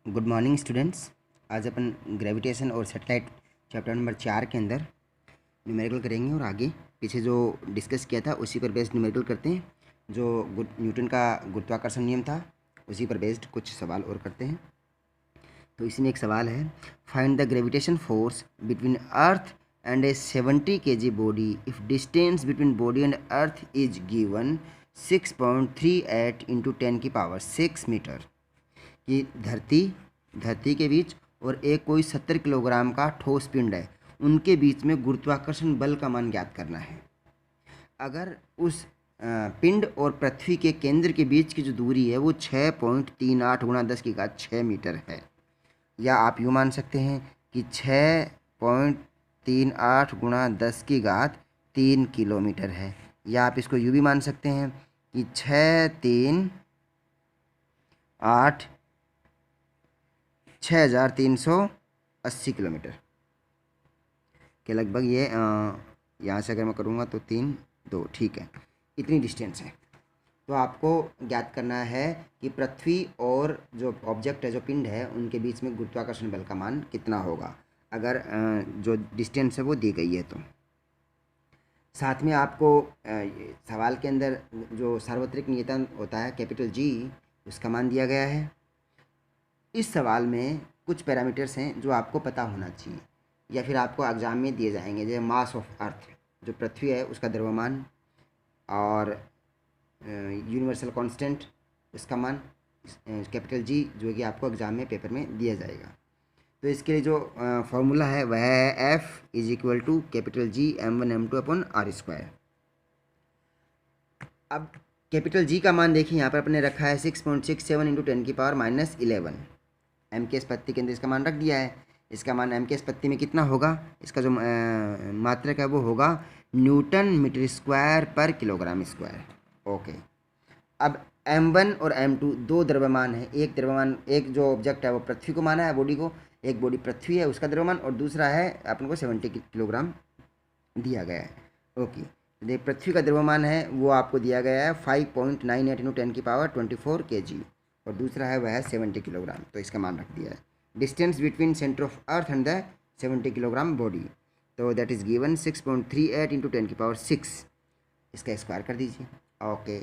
Good morning students. आज अपन gravitation और satellite chapter number 4 के अंदर न्यूमेरिकल करेंगे और आगे पीछे जो डिस्कस किया था उसी पर बेस्ड न्यूमेरिकल करते हैं। जो न्यूटन का गुरुत्वाकर्षण नियम था उसी पर बेस्ड कुछ सवाल और करते हैं। तो इसी में एक सवाल है, find the gravitation force between earth and a 70 kg body if distance between body and earth is given 6.38 into 10⁻6 metre. कि धरती के बीच और एक कोई 70 किलोग्राम का ठोस पिंड है, उनके बीच में गुरुत्वाकर्षण बल का मान ज्ञात करना है। अगर उस पिंड और पृथ्वी के केंद्र के बीच की जो दूरी है वो 6.38 गुणा 10⁶ मीटर है, या आप यूँ मान सकते हैं कि 6.38 गुणा 10⁻³ किलोमीटर है, या आप इसको यूँ भी मान सकते हैं कि 6,380 किलोमीटर के लगभग। ये यहाँ से अगर मैं करूँगा तो 3-2 ठीक है, इतनी डिस्टेंस है। तो आपको ज्ञात करना है कि पृथ्वी और जो ऑब्जेक्ट है, जो पिंड है, उनके बीच में गुरुत्वाकर्षण बल का मान कितना होगा अगर जो डिस्टेंस है वो दी गई है। तो साथ में आपको सवाल के अंदर जो सार्वत्रिक नियतांक होता है कैपिटल G, उसका मान दिया गया है। इस सवाल में कुछ पैरामीटर्स हैं जो आपको पता होना चाहिए या फिर आपको एग्जाम में दिए जाएंगे, जैसे मास ऑफ अर्थ, जो पृथ्वी है उसका द्रव्यमान, और यूनिवर्सल कांस्टेंट उसका मान कैपिटल G, जो कि आपको एग्जाम में पेपर में दिया जाएगा। तो इसके लिए जो फॉर्मूला है वह है F = कैपिटल G m1m2/r²। अब कैपिटल G का मान देखिए, यहाँ पर अपने रखा है 6.67 इंटू 10⁻−11। m के स्पत्ति के अंदर इसका मान रख दिया है। इसका मान m के स्पत्ति में कितना होगा, इसका जो मात्रक है वो होगा न्यूटन मीटर स्क्वायर पर किलोग्राम स्क्वायर। ओके, अब m1 और m2 दो द्रव्यमान है। एक द्रव्यमान, एक जो ऑब्जेक्ट है वो पृथ्वी को माना है, बॉडी को, एक बॉडी पृथ्वी है उसका द्रव्यमान, और दूसरा है अपन को 70 किलोग्राम दिया गया है। ओके, देख पृथ्वी का द्रव्यमान है वो आपको दिया गया है 5.98 इंटू 10⁻24 kg, और दूसरा है वह है 70 किलोग्राम। तो इसका मान रख दिया है। Distance between centre of earth and the 70 kilogram body, तो दैट इज़ गिवन 6.38 इंटू 10⁻6, इसका स्क्वायर कर दीजिए। ओके,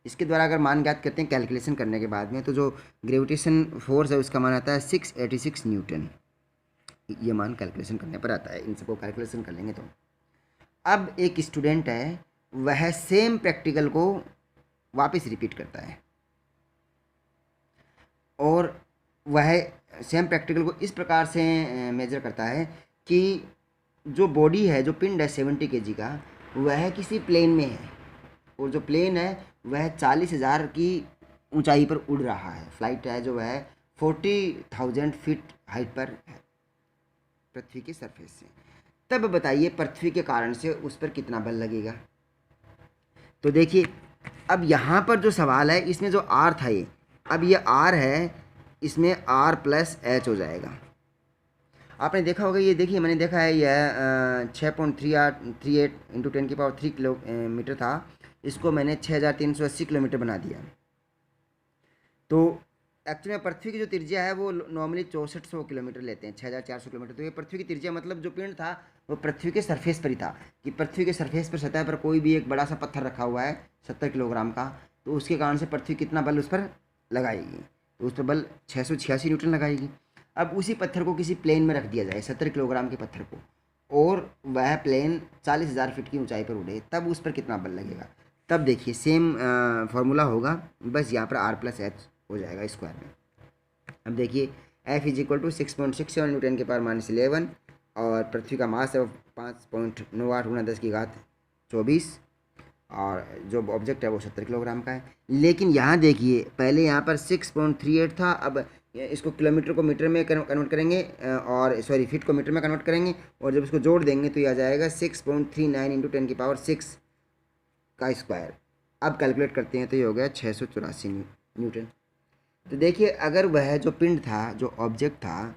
इसके द्वारा अगर मान ज्ञात करते हैं कैलकुलेशन करने के बाद में, तो जो ग्रेविटेशन फोर्स है उसका मान आता है 686 न्यूटन। ये मान कैलकुलेशन करने पर आता है। इन सबको कैलकुलेशन कर लेंगे। तो अब एक स्टूडेंट है, वह सेम प्रैक्टिकल को वापस रिपीट करता है, और वह सेम प्रैक्टिकल को इस प्रकार से मेजर करता है कि जो बॉडी है, जो पिंड है 70 kg का, वह किसी प्लेन में है, और जो प्लेन है वह 40,000 की ऊंचाई पर उड़ रहा है। फ्लाइट है जो वह 40,000 फीट हाइट पर है पृथ्वी के सरफेस से। तब बताइए पृथ्वी के कारण से उस पर कितना बल लगेगा। तो देखिए, अब यहाँ पर जो सवाल है इसमें जो R था, ये अब ये R है, इसमें R + H हो जाएगा। आपने देखा होगा, ये देखिए मैंने देखा है, यह 6.38 इंटू 10⁻³ किलोमीटर था, इसको मैंने 6,380 किलोमीटर बना दिया। तो एक्चुअली में पृथ्वी की जो त्रिज्या है वो नॉर्मली 6400 किलोमीटर लेते हैं, 6,400 किलोमीटर। तो ये पृथ्वी की त्रिज्या, मतलब जो पिंड था वो पृथ्वी के सरफेस पर ही था, कि पृथ्वी के सरफेस पर, सतह पर कोई भी एक बड़ा सा पत्थर रखा हुआ है 70 किलोग्राम का, तो उसके कारण से पृथ्वी कितना बल उस पर लगाएगी, तो उस पर बल 686 न्यूटन लगाएगी। अब उसी पत्थर को किसी प्लेन में रख दिया जाए, 70 किलोग्राम के पत्थर को, और वह प्लेन 40,000 फीट की ऊंचाई पर उड़े, तब उस पर कितना बल लगेगा। तब देखिए सेम फार्मूला होगा, बस यहाँ पर R + H हो जाएगा स्क्वायर में। अब देखिए F = 6.67 इंटू 10⁻−11, और पृथ्वी का मास है 5.98 गुणा 10⁻24, और जो ऑब्जेक्ट है वो 70 किलोग्राम का है। लेकिन यहाँ देखिए, पहले यहाँ पर 6.38 था, अब इसको किलोमीटर को मीटर में कन्वर्ट करेंगे, और सॉरी फीट को मीटर में कन्वर्ट करेंगे, और जब इसको जोड़ देंगे तो ये आ जाएगा 6.39 इंटू 10⁻6 का स्क्वायर। अब कैलकुलेट करते हैं तो ये हो गया 684 न्यूटन। तो देखिए, अगर वह जो पिंड था, जो ऑब्जेक्ट था,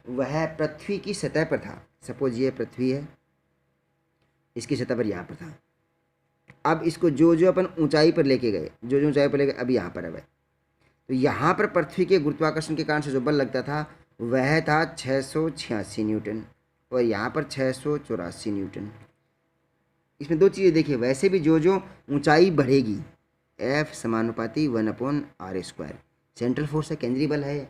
वह पृथ्वी की सतह पर था, सपोज ये पृथ्वी है, इसकी सतह पर यहाँ पर था। अब इसको जो जो अपन ऊंचाई पर लेके गए, जो जो ऊंचाई पर लेके, अब यहाँ पर है वह, तो यहाँ पर पृथ्वी के गुरुत्वाकर्षण के कारण से जो बल लगता था वह था 686 न्यूटन और यहाँ पर 684 न्यूटन। इसमें दो चीज़ें देखिए, वैसे भी जो जो ऊंचाई बढ़ेगी F समानुपाती 1/r²। सेंट्रल फोर्स है, केंद्रीय बल है,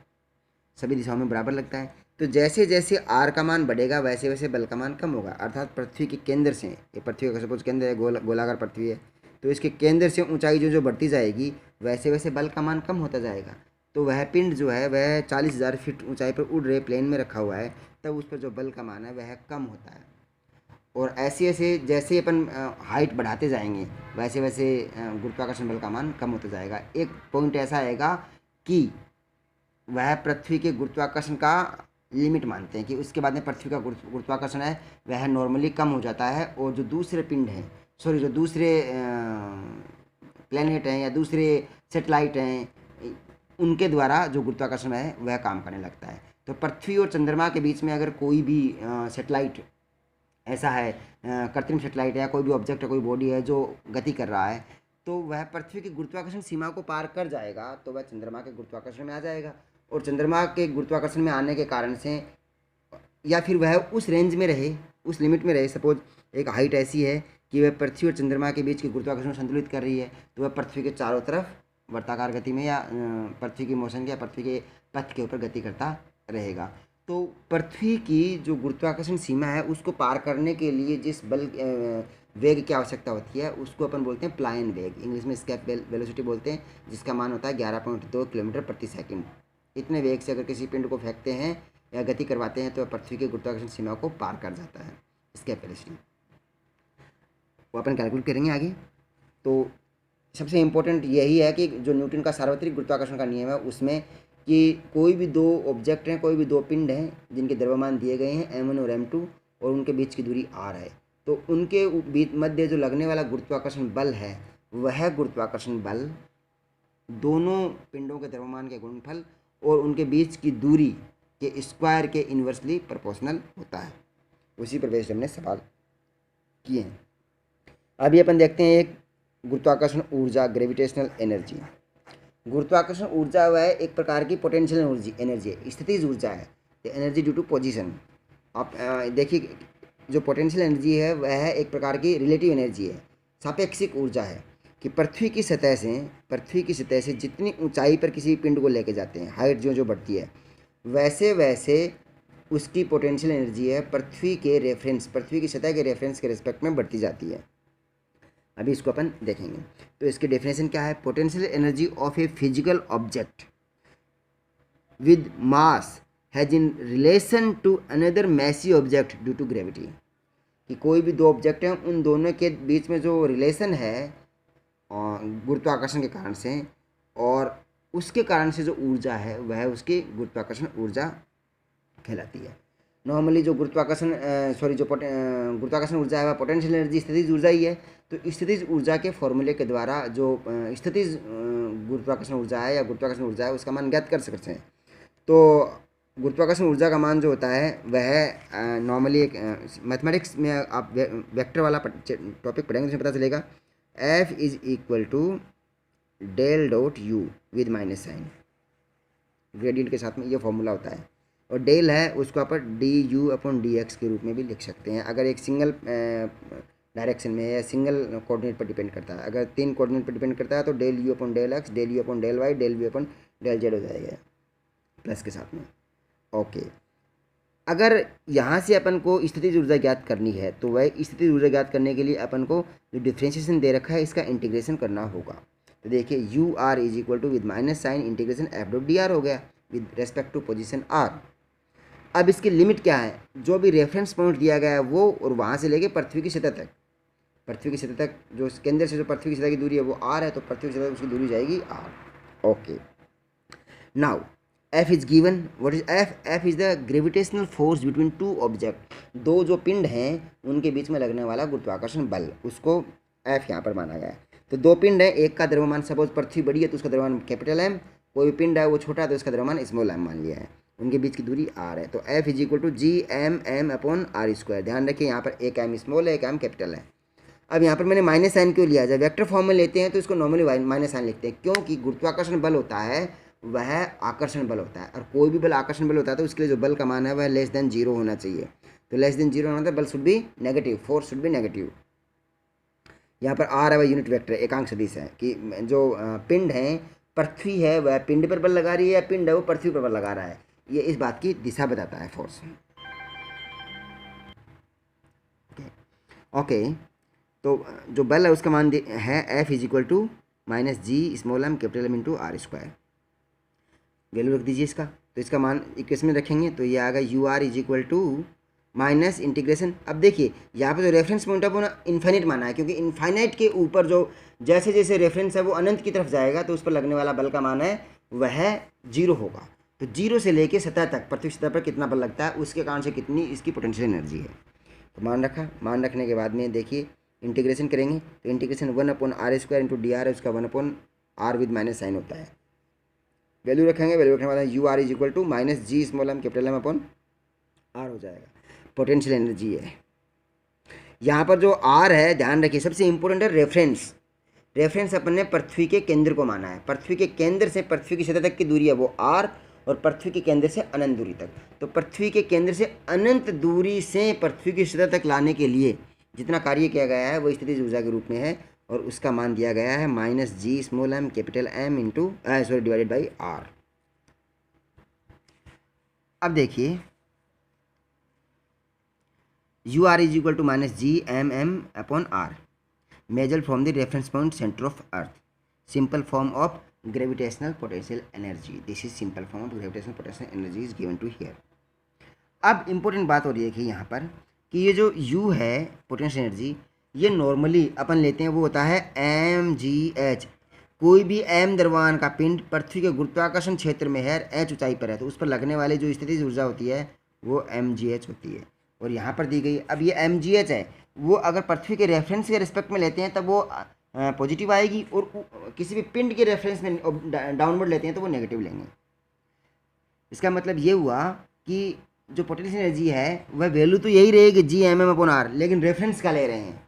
सभी दिशाओं में बराबर लगता है। तो जैसे जैसे r का मान बढ़ेगा वैसे वैसे बल का मान कम होगा, अर्थात पृथ्वी के केंद्र से, ये पृथ्वी का सपोज केंद्र है, गोलाकार पृथ्वी है, तो इसके केंद्र से ऊंचाई जो जो बढ़ती जाएगी वैसे वैसे बल का मान कम होता जाएगा। तो वह पिंड जो है वह 40,000 फीट ऊंचाई पर उड़ रहे प्लेन में रखा हुआ है, तब उस पर जो बल का मान है वह कम होता है। और ऐसे ऐसे जैसे अपन हाइट बढ़ाते जाएंगे वैसे वैसे गुरुत्वाकर्षण बल का मान कम होता जाएगा। एक पॉइंट ऐसा आएगा कि वह पृथ्वी के गुरुत्वाकर्षण का लिमिट मानते हैं कि उसके बाद में पृथ्वी का गुरुत्वाकर्षण है वह नॉर्मली कम हो जाता है, और जो दूसरे पिंड हैं, जो दूसरे प्लैनेट हैं या दूसरे सेटेलाइट हैं, उनके द्वारा जो गुरुत्वाकर्षण है वह काम करने लगता है। तो पृथ्वी और चंद्रमा के बीच में अगर कोई भी सेटेलाइट ऐसा है, कृत्रिम सेटेलाइट है या कोई भी ऑब्जेक्ट है, कोई बॉडी है जो गति कर रहा है, तो वह पृथ्वी की गुरुत्वाकर्षण सीमा को पार कर जाएगा तो वह चंद्रमा के गुरुत्वाकर्षण में आ जाएगा, और चंद्रमा के गुरुत्वाकर्षण में आने के कारण से या फिर वह उस रेंज में रहे, उस लिमिट में रहे। सपोज एक हाइट ऐसी है कि वह पृथ्वी और चंद्रमा के बीच के गुरुत्वाकर्षण संतुलित कर रही है, तो वह पृथ्वी के चारों तरफ वर्ताकार गति में या पृथ्वी की मोशन के या पृथ्वी के पथ के ऊपर गति करता रहेगा। तो पृथ्वी की जो गुरुत्वाकर्षण सीमा है उसको पार करने के लिए जिस बल वेग की आवश्यकता होती है उसको अपन बोलते हैं प्लायन वेग, इंग्लिश में एस्केप वेलोसिटी बोलते हैं, जिसका मान होता है 11.2 किलोमीटर प्रति सेकंड। इतने वेग से अगर किसी पिंड को फेंकते हैं या गति करवाते हैं तो पृथ्वी के गुरुत्वाकर्षण सीमा को पार कर जाता है, एस्केप वेलोसिटी। वो अपन कैलकुलेट करेंगे आगे। तो सबसे इम्पोर्टेंट यही है कि जो न्यूटन का सार्वत्रिक गुरुत्वाकर्षण का नियम है उसमें कि कोई भी दो ऑब्जेक्ट हैं, कोई भी दो पिंड हैं जिनके द्रव्यमान दिए गए हैं m1 और m2 और उनके बीच की दूरी r है, तो उनके बीच मध्य जो लगने वाला गुरुत्वाकर्षण बल है वह गुरुत्वाकर्षण बल दोनों पिंडों के द्रव्यमान के गुणनफल और उनके बीच की दूरी के स्क्वायर के इन्वर्सली प्रोपोर्शनल होता है। उसी पर बेस्ड हमने सवाल किए हैं। अभी अपन देखते हैं एक गुरुत्वाकर्षण ऊर्जा, ग्रेविटेशनल एनर्जी। गुरुत्वाकर्षण ऊर्जा वह एक प्रकार की पोटेंशियल एनर्जी है, स्थितिज ऊर्जा है, एनर्जी ड्यू टू पोजीशन। आप देखिए जो पोटेंशियल एनर्जी है वह एक प्रकार की रिलेटिव एनर्जी है, सापेक्षिक ऊर्जा है कि पृथ्वी की सतह से जितनी ऊंचाई पर किसी पिंड को लेके जाते हैं, हाइट जो जो बढ़ती है वैसे वैसे उसकी पोटेंशियल एनर्जी है पृथ्वी की सतह के रेफरेंस के रिस्पेक्ट में बढ़ती जाती है। अभी इसको अपन देखेंगे। तो इसकी डेफिनेशन क्या है? Potential energy of a physical object with mass has in relation to another massy object due to gravity. कि कोई भी दो ऑब्जेक्ट हैं उन दोनों के बीच में जो रिलेशन है गुरुत्वाकर्षण के कारण से, और उसके कारण से जो ऊर्जा है वह उसकी गुरुत्वाकर्षण ऊर्जा कहलाती है। नॉर्मली जो गुरुत्वाकर्षण ऊर्जा है वह पोटेंशियल एनर्जी स्थितिज ऊर्जा ही है। तो स्थितिज ऊर्जा के फॉर्मूले के द्वारा जो स्थितिज गुरुत्वाकर्षण ऊर्जा है या गुरुत्वाकर्षण ऊर्जा है उसका मान ज्ञात कर सकते हैं। तो गुरुत्वाकर्षण ऊर्जा का मान जो होता है वह नॉर्मली एक मैथमेटिक्स में आप वेक्टर वाला टॉपिक पढ़ेंगे जिसमें पता चलेगा F is equal to del dot U with minus sign, gradient के साथ में ये फॉर्मूला होता है। और डेल है उसको आप du/dx के रूप में भी लिख सकते हैं अगर एक सिंगल डायरेक्शन में या सिंगल कोऑर्डिनेट पर डिपेंड करता है। अगर 3 कोऑर्डिनेट पर डिपेंड करता है तो del u/x, del u/y, del v/del z हो जाएगा प्लस के साथ में। ओके, अगर यहाँ से अपन को स्थितिज ऊर्जा ज्ञात करनी है तो वह स्थितिज ऊर्जा ज्ञात करने के लिए अपन को जो डिफ्रेंशिएशन दे रखा है इसका इंटीग्रेशन करना होगा। तो देखिए ur is equal to with minus sign integration f/dr हो गया with respect to position r। अब इसकी लिमिट क्या है? जो भी रेफरेंस पॉइंट दिया गया है वो, और वहाँ से लेके पृथ्वी की सतह तक जो केंद्र से जो पृथ्वी की सतह की दूरी है वो r है, तो पृथ्वी की सतह उसकी दूरी जाएगी r। Okay, now F is given. What is F? F is the gravitational force between two object. दो जो पिंड हैं उनके बीच में लगने वाला गुरुत्वाकर्षण बल, उसको F यहाँ पर माना गया है। तो दो पिंड है, एक का द्रव्यमान सपोज पृथ्वी बड़ी है तो उसका द्रव्यमान कैपिटल M, कोई पिंड है वो छोटा है तो उसका द्रव्यमान स्मॉल m मान लिया है, उनके बीच की दूरी r है। तो F is equal to Gm/r²। ध्यान रखिए यहाँ पर एक m स्मॉल है एक m कैपिटल है। अब यहाँ पर मैंने माइनस साइन क्यों लिया? जब वेक्टर फॉर्म में लेते हैं तो इसको नॉर्मली माइनस साइन लिखते हैं, क्योंकि गुरुत्वाकर्षण बल होता है वह आकर्षण बल होता है, और कोई भी बल आकर्षण बल होता है तो उसके लिए जो बल का मान है वह लेस देन 0 होना चाहिए। तो लेस देन 0 होना था, बल should be negative, force should be negative. यहाँ पर आर है वह यूनिट वेक्टर एकांक सदिश है कि जो पिंड है, पृथ्वी है वह पिंड पर बल लगा रही है या पिंड है वो पृथ्वी पर बल लगा रहा है, ये इस बात की दिशा बताता है फोर्स। ओके, तो जो बल है उसका मान है F is equal to minus G small M capital M into R square. Value रख दीजिए इसका, तो इसका मान इक्वेशन में रखेंगे तो ये आएगा U R is equal to minus integration. अब देखिए यहाँ पे जो रेफरेंस पॉइंट है वो ना इन्फाइनाइट माना है, क्योंकि इन्फाइनाइट के ऊपर जो जैसे जैसे रेफरेंस है वो अनंत की तरफ जाएगा तो उस पर लगने वाला बल का मान है वह 0 होगा। तो 0 से लेके सतह तक, पृथ्वी सतह पर कितना बल लगता है उसके कारण से कितनी इसकी पोटेंशियल एनर्जी है। तो मान रखा, मान रखने के बाद में देखिए इंटीग्रेशन करेंगे तो integration 1/r² into D R है, उसका 1/r विद माइनस साइन होता है। वैल्यू रखेंगे, वैल्यू रखने के बाद U R is equal to minus G small M capital M upon R हो जाएगा। पोटेंशियल एनर्जी है यहाँ पर जो आर है, ध्यान रखिए सबसे इंपॉर्टेंट है रेफरेंस। रेफरेंस अपन ने पृथ्वी के केंद्र को माना है, पृथ्वी के केंद्र से पृथ्वी की सतह तक की दूरी है वो आर, और पृथ्वी के केंद्र से अनंत दूरी तक। तो पृथ्वी के केंद्र से अनंत दूरी से पृथ्वी की सतह तक लाने के लिए जितना कार्य किया गया है वो स्थितिज ऊर्जा के रूप में है, और उसका मान दिया गया है minus G small M capital M into divided by R. अब देखिए U R is equal to minus G M M upon R, measure from the reference point centre of earth, simple form of gravitational potential energy, this is simple form of gravitational potential energy is given to here. अब important बात हो रही है कि यहाँ पर कि ये जो U है पोटेंशियल एनर्जी, ये नॉर्मली अपन लेते हैं वो होता है mgh। कोई भी m द्रव्यमान का पिंड पृथ्वी के गुरुत्वाकर्षण क्षेत्र में है, h ऊंचाई पर है, तो उस पर लगने वाली जो स्थितिज ऊर्जा होती है वो mgh होती है, और यहाँ पर दी गई। अब ये mgh है वो अगर पृथ्वी के रेफरेंस के रिस्पेक्ट में लेते हैं तब वो पॉजिटिव आएगी, और किसी भी पिंड के रेफरेंस में डाउनवर्ड लेते हैं तो वो नेगेटिव लेंगे। इसका मतलब ये हुआ कि जो पोटेंशियल एनर्जी है वह वैल्यू तो यही रहेगी G M M upon R, लेकिन रेफरेंस का ले रहे हैं,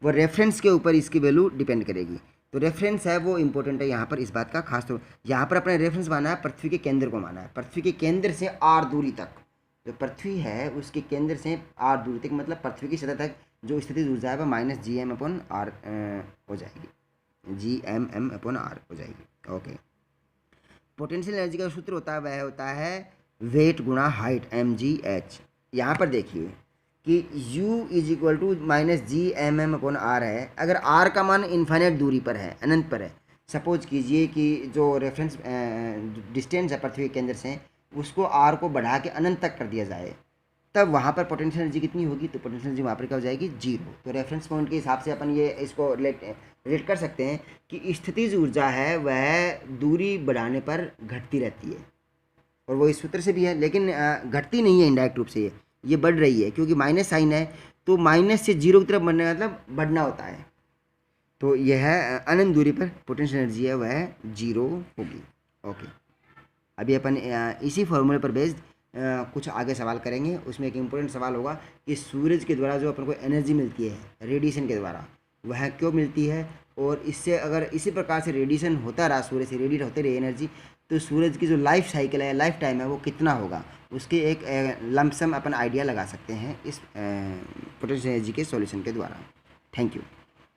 वो रेफरेंस के ऊपर इसकी वैल्यू डिपेंड करेगी। तो रेफरेंस है वो इंपॉर्टेंट है यहाँ पर, इस बात का खास तौर यहाँ पर अपने रेफरेंस माना है, पृथ्वी के केंद्र को माना है, पृथ्वी के केंद्र से आर दूरी तक। जो पृथ्वी है उसके केंद्र से आर दूरी तक, मतलब पृथ्वी की सतह तक जो स्थितिज ऊर्जा है वह minus G M upon R हो जाएगी, G M M upon R हो जाएगी। ओके, पोटेंशियल एनर्जी का सूत्र होता है वह होता है वेट गुणा हाइट mgh। यहाँ पर देखिए कि u is equal to minus G M M upon R है। अगर r का मान इन्फाइनाइट दूरी पर है, अनंत पर है, सपोज कीजिए कि जो रेफरेंस डिस्टेंस है पृथ्वी के केंद्र से उसको r को बढ़ा के अनंत तक कर दिया जाए, तब वहाँ पर पोटेंशियल एनर्जी कितनी होगी? तो पोटेंशियल एनर्जी वहाँ पर क्या हो जाएगी? 0। तो रेफरेंस पॉइंट के हिसाब से अपन ये इसको रिलेट कर सकते हैं कि स्थितिज ऊर्जा है वह दूरी बढ़ाने पर घटती रहती है, और वो इस सूत्र से भी है, लेकिन घटती नहीं है इनडायरेक्ट रूप से, ये बढ़ रही है, क्योंकि माइनस साइन है तो माइनस से 0 की तरफ बढ़ने का मतलब बढ़ना होता है। तो यह है अनंत दूरी पर पोटेंशियल एनर्जी है वह 0 होगी। ओके, अभी अपन इसी फॉर्मूले पर बेस्ड कुछ आगे सवाल करेंगे। उसमें एक इम्पोर्टेंट सवाल होगा कि सूरज के द्वारा जो अपन को एनर्जी मिलती है रेडिएशन के द्वारा, वह क्यों मिलती है, और इससे अगर इसी प्रकार से रेडिएशन होता रहा, सूर्य से रेडिएट होते रहे एनर्जी, तो सूरज की जो लाइफ साइकिल है, लाइफ टाइम है, वो कितना होगा, उसके एक लमसम अपन आइडिया लगा सकते हैं इस पोटेंशियल एनर्जी के सॉल्यूशन के द्वारा। Thank you.